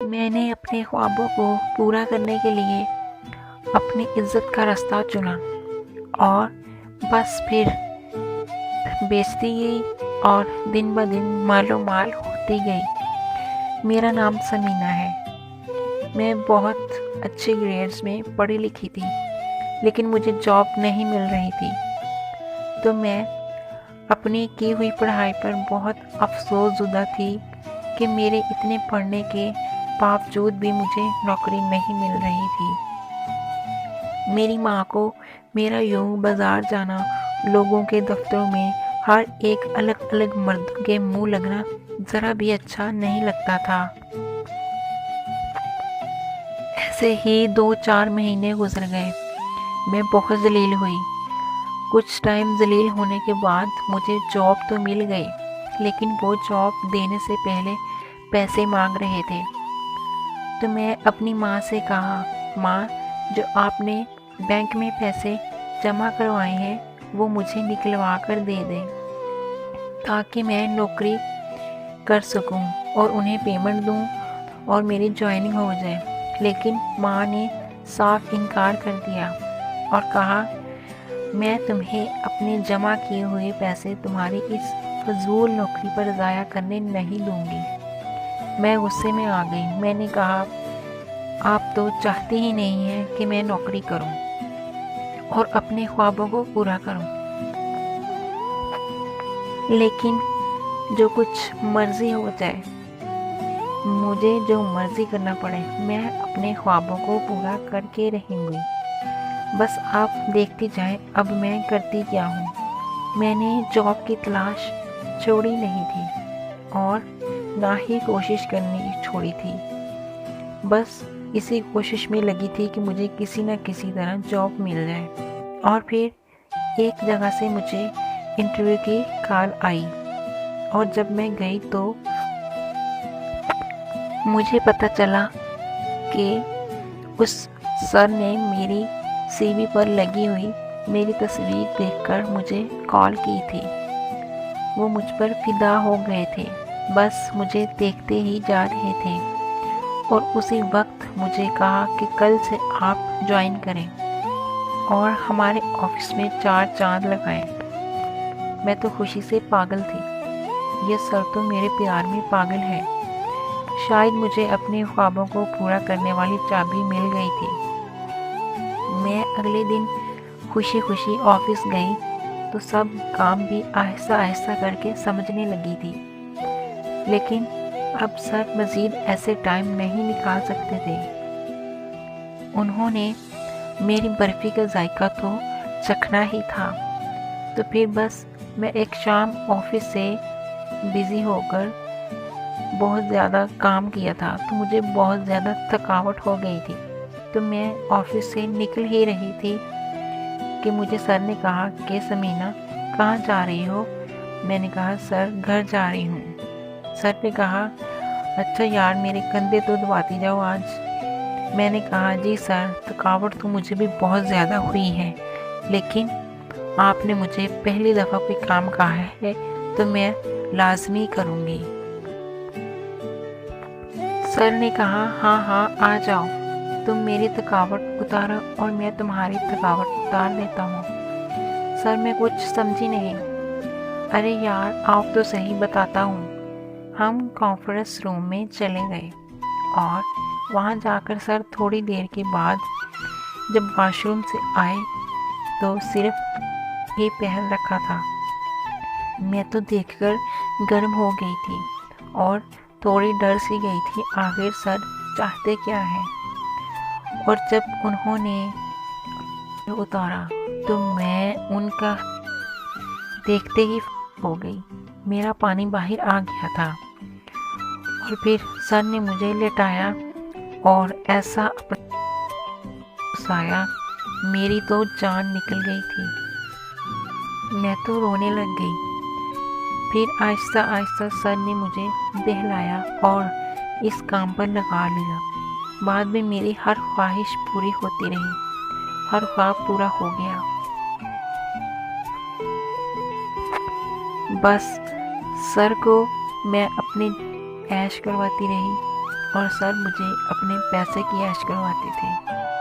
میں نے اپنے خوابوں کو پورا کرنے کے لیے اپنی عزت کا راستہ چنا اور بس پھر بیچتی گئی اور دن بہ دن مالو مال ہوتی گئی۔ میرا نام سمینہ ہے۔ میں بہت اچھے گریڈز میں پڑھی لکھی تھی، لیکن مجھے جاب نہیں مل رہی تھی، تو میں اپنی کی ہوئی پڑھائی پر بہت افسوس زدہ تھی کہ میرے اتنے پڑھنے کے باوجود بھی مجھے نوکری نہیں مل رہی تھی۔ میری ماں کو میرا یوں بازار جانا، لوگوں کے دفتروں میں ہر ایک الگ الگ مردوں کے منہ لگنا ذرا بھی اچھا نہیں لگتا تھا۔ ایسے ہی 2-4 مہینے گزر گئے۔ میں بہت ذلیل ہوئی۔ کچھ ٹائم ذلیل ہونے کے بعد مجھے جاب تو مل گئی، لیکن وہ جاب دینے سے پہلے پیسے مانگ رہے تھے۔ تو میں اپنی ماں سے کہا، ماں، جو آپ نے بینک میں پیسے جمع کروائے ہیں وہ مجھے نکلوا کر دے دیں تاکہ میں نوکری کر سکوں اور انہیں پیمنٹ دوں اور میری جوائننگ ہو جائے۔ لیکن ماں نے صاف انکار کر دیا اور کہا، میں تمہیں اپنے جمع کیے ہوئے پیسے تمہاری اس فضول نوکری پر ضائع کرنے نہیں دوں گی۔ میں غصے میں آ گئی۔ میں نے کہا، آپ تو چاہتے ہی نہیں ہیں کہ میں نوکری کروں اور اپنے خوابوں کو پورا کروں، لیکن جو کچھ مرضی ہو جائے، مجھے جو مرضی کرنا پڑے، میں اپنے خوابوں کو پورا کر کے رہوں گی۔ بس آپ دیکھتی جائیں اب میں کرتی کیا ہوں۔ میں نے جاب کی تلاش چھوڑی نہیں تھی اور نہ ہی کوشش کرنی چھوڑی تھی، بس اسی کوشش میں لگی تھی کہ مجھے کسی نہ کسی طرح جاب مل جائے۔ اور پھر ایک جگہ سے مجھے انٹرویو کی کال آئی اور جب میں گئی تو مجھے پتہ چلا کہ اس سر نے میری سی وی پر لگی ہوئی میری تصویر دیکھ کر مجھے کال کی تھی۔ وہ مجھ پر فدا ہو گئے تھے، بس مجھے دیکھتے ہی جا رہے تھے اور اسی وقت مجھے کہا کہ کل سے آپ جوائن کریں اور ہمارے آفس میں 4 چاند لگائیں۔ میں تو خوشی سے پاگل تھی۔ یہ سر تو میرے پیار میں پاگل ہے۔ شاید مجھے اپنے خوابوں کو پورا کرنے والی چابی مل گئی تھی۔ میں اگلے دن خوشی خوشی آفس گئی تو سب کام بھی آہستہ آہستہ کر کے سمجھنے لگی تھی، لیکن اب سر مزید ایسے ٹائم نہیں نکال سکتے تھے۔ انہوں نے میری برفی کا ذائقہ تو چکھنا ہی تھا، تو پھر بس میں ایک شام آفس سے بزی ہو کر بہت زیادہ کام کیا تھا تو مجھے بہت زیادہ تھکاوٹ ہو گئی تھی، تو میں آفس سے نکل ہی رہی تھی کہ مجھے سر نے کہا کہ سمینہ کہاں جا رہی ہو؟ میں نے کہا، سر گھر جا رہی ہوں۔ سر نے کہا، اچھا یار میرے کندھے تو دباتی جاؤ آج۔ میں نے کہا، جی سر، تھکاوٹ تو مجھے بھی بہت زیادہ ہوئی ہے، لیکن آپ نے مجھے پہلی دفعہ کوئی کام کہا ہے تو میں لازمی کروں گی۔ سر نے کہا، ہاں ہاں آ جاؤ، تم میری تھکاوٹ اتارو اور میں تمہاری تھکاوٹ اتار دیتا ہوں۔ سر میں کچھ سمجھی نہیں۔ ارے یار آؤ تو صحیح، بتاتا ہوں۔ ہم کانفرنس روم میں چلے گئے اور وہاں جا کر سر تھوڑی دیر کے بعد جب واش روم سے آئے تو صرف یہ پہن رکھا تھا۔ میں تو دیکھ کر گرم ہو گئی تھی اور تھوڑی ڈر سی گئی تھی، آخر سر چاہتے کیا ہے۔ اور جب انہوں نے اتارا تو میں ان کا دیکھتے ہی ہو گئی۔ میرا پانی باہر آ گیا تھا اور پھر سر نے مجھے لٹایا اور ایسا اپنا گھسایا، میری تو جان نکل گئی تھی۔ میں تو رونے لگ گئی۔ پھر آہستہ آہستہ سر نے مجھے بہلایا اور اس کام پر لگا لیا۔ بعد میں میری ہر خواہش پوری ہوتی رہی، ہر خواب پورا ہو گیا۔ بس سر کو میں اپنی عیش کرواتی رہی اور سر مجھے اپنے پیسے کی عیش کرواتے تھے۔